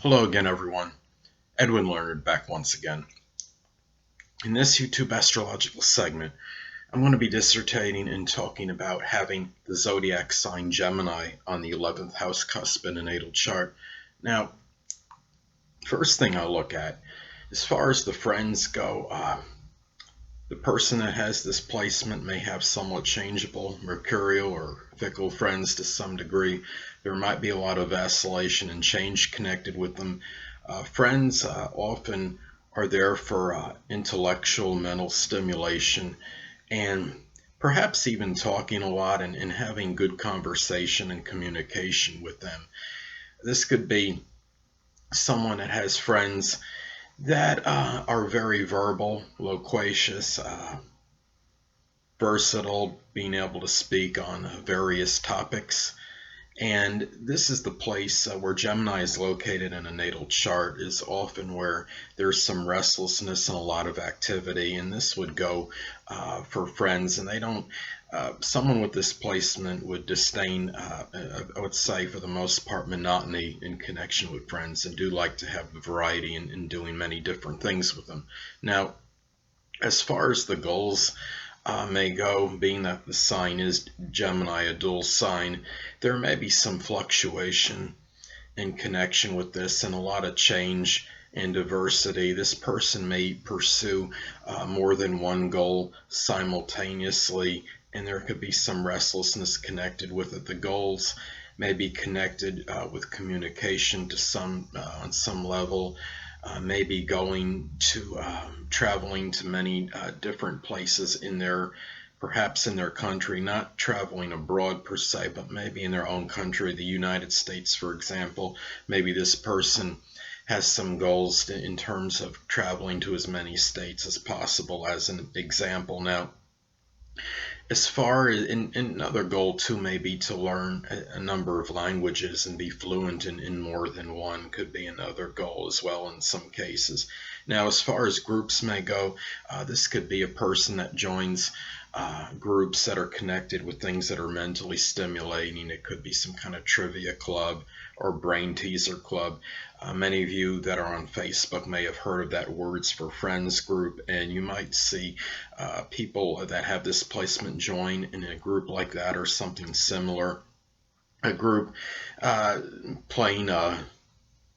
Hello again, everyone. Edwin Learnard back once again. In this YouTube astrological segment, I'm going to be dissertating and talking about having the zodiac sign Gemini on the 11th house cusp in a natal chart. Now, first thing I'll look at, as far as the friends go, the person that has this placement may have somewhat changeable, mercurial, or fickle friends to some degree. There might be a lot of vacillation and change connected with them. Friends often are there for intellectual, mental stimulation, and perhaps even talking a lot and having good conversation and communication with them. This could be someone that has friends that are very verbal, loquacious, versatile, being able to speak on various topics. And this is the place where Gemini is located in a natal chart, is often where there's some restlessness and a lot of activity. And this would go for friends, and they don't, someone with this placement would disdain, I would say for the most part, monotony in connection with friends, and do like to have the variety in doing many different things with them. Now, as far as the goals may go, being that the sign is Gemini, a dual sign, there may be some fluctuation in connection with this and a lot of change and diversity. This person may pursue more than one goal simultaneously, and there could be some restlessness connected with it. The goals may be connected with communication to on some level. Maybe going to traveling to many different places perhaps in their country, not traveling abroad per se, but maybe in their own country, the United States, for example. Maybe this person has some goals in terms of traveling to as many states as possible, as an example. Now, as far as another goal too may be to learn a number of languages and be fluent in more than one, could be another goal as well in some cases. Now, as far as groups may go, this could be a person that joins groups that are connected with things that are mentally stimulating. It could be some kind of trivia club or brain teaser club. Many of you that are on Facebook may have heard of that Words for Friends group, and you might see people that have this placement join in a group like that or something similar. A group playing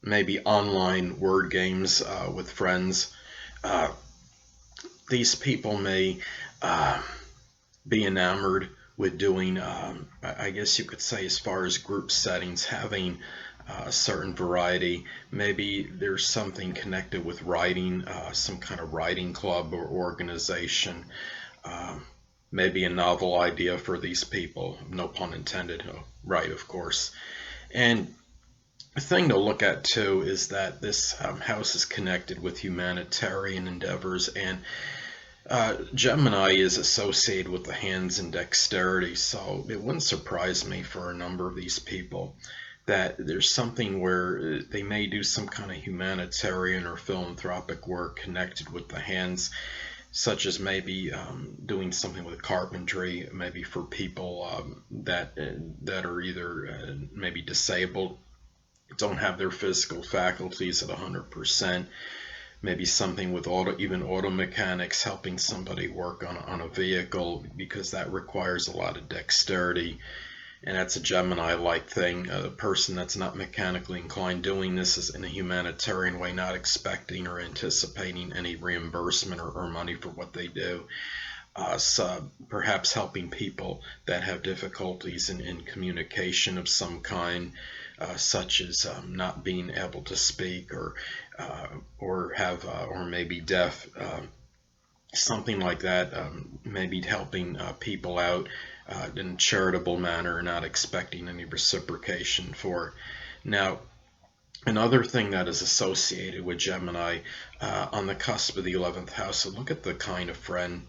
maybe online word games with friends. These people may be enamored with doing, I guess you could say, as far as group settings, having a certain variety. Maybe there's something connected with writing, some kind of writing club or organization. Maybe a novel idea for these people, no pun intended, right, of course. And the thing to look at too is that this house is connected with humanitarian endeavors, and Gemini is associated with the hands and dexterity, so it wouldn't surprise me for a number of these people that there's something where they may do some kind of humanitarian or philanthropic work connected with the hands, such as maybe doing something with carpentry, maybe for people that are either maybe disabled, don't have their physical faculties at 100%. Maybe something with auto mechanics, helping somebody work on a vehicle, because that requires a lot of dexterity, and that's a Gemini-like thing. A person that's not mechanically inclined doing this is in a humanitarian way, not expecting or anticipating any reimbursement or money for what they do. So perhaps helping people that have difficulties in communication of some kind, such as not being able to speak or maybe deaf, something like that. Maybe helping people out in a charitable manner, not expecting any reciprocation for it. Now, another thing that is associated with Gemini on the cusp of the 11th house, so look at the kind of friend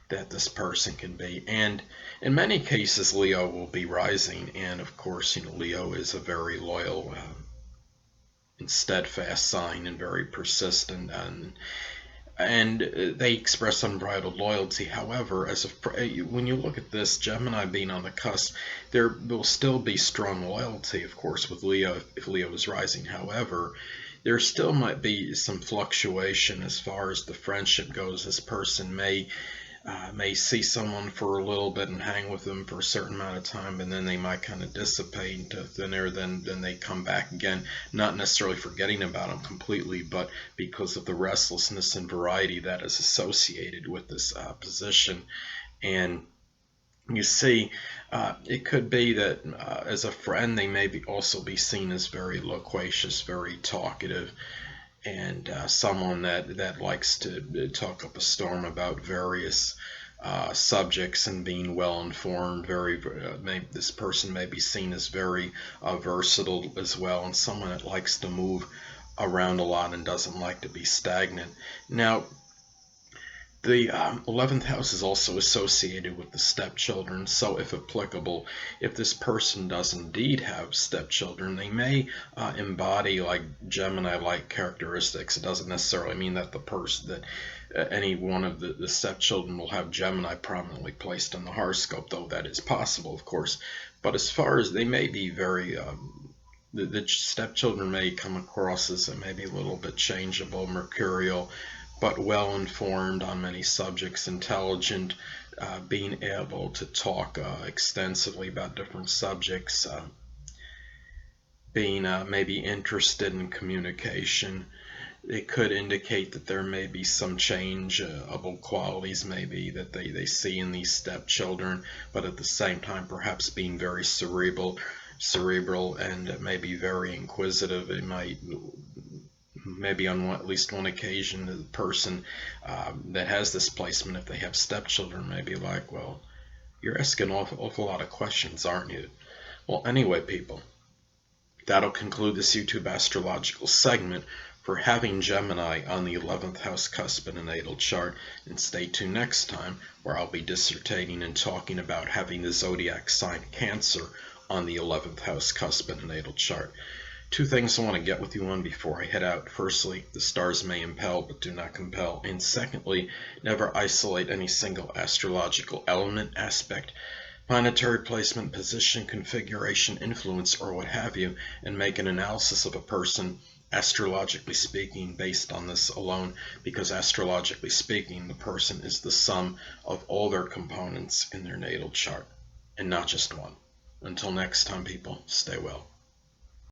that this person can be. And in many cases, Leo will be rising, and of course, Leo is a very loyal and steadfast sign, and very persistent, and and they express unbridled loyalty. However, when you look at this, Gemini being on the cusp, there will still be strong loyalty, of course, with Leo if Leo is rising. However, there still might be some fluctuation as far as the friendship goes. This person may see someone for a little bit and hang with them for a certain amount of time, and then they might kind of dissipate into thin air. Then they come back again, not necessarily forgetting about them completely, but because of the restlessness and variety that is associated with this position. And you see, it could be that as a friend, they may also be seen as very loquacious, very talkative, and someone that likes to talk up a storm about various subjects and being well informed. This person may be seen as very versatile as well, and someone that likes to move around a lot and doesn't like to be stagnant. Now, the 11th house is also associated with the stepchildren, so if applicable, if this person does indeed have stepchildren, they may embody like Gemini-like characteristics. It doesn't necessarily mean that any one of the stepchildren will have Gemini prominently placed in the horoscope, though that is possible, of course. But as far as they may be very the stepchildren may come across as maybe a little bit changeable, mercurial, but well informed on many subjects, intelligent, being able to talk extensively about different subjects, being maybe interested in communication. It could indicate that there may be some changeable qualities maybe that they see in these stepchildren, but at the same time perhaps being very cerebral and maybe very inquisitive. It might maybe on at least one occasion, the person that has this placement, if they have stepchildren, may be like, well, you're asking an awful lot of questions, aren't you? Well, anyway, people, that'll conclude this YouTube astrological segment for having Gemini on the 11th house cusp in a natal chart. And stay tuned next time, where I'll be dissertating and talking about having the zodiac sign Cancer on the 11th house cusp in a natal chart. Two things I want to get with you on before I head out. Firstly, the stars may impel but do not compel. And secondly, never isolate any single astrological element, aspect, planetary placement, position, configuration, influence, or what have you, and make an analysis of a person, astrologically speaking, based on this alone, because astrologically speaking, the person is the sum of all their components in their natal chart, and not just one. Until next time, people, stay well.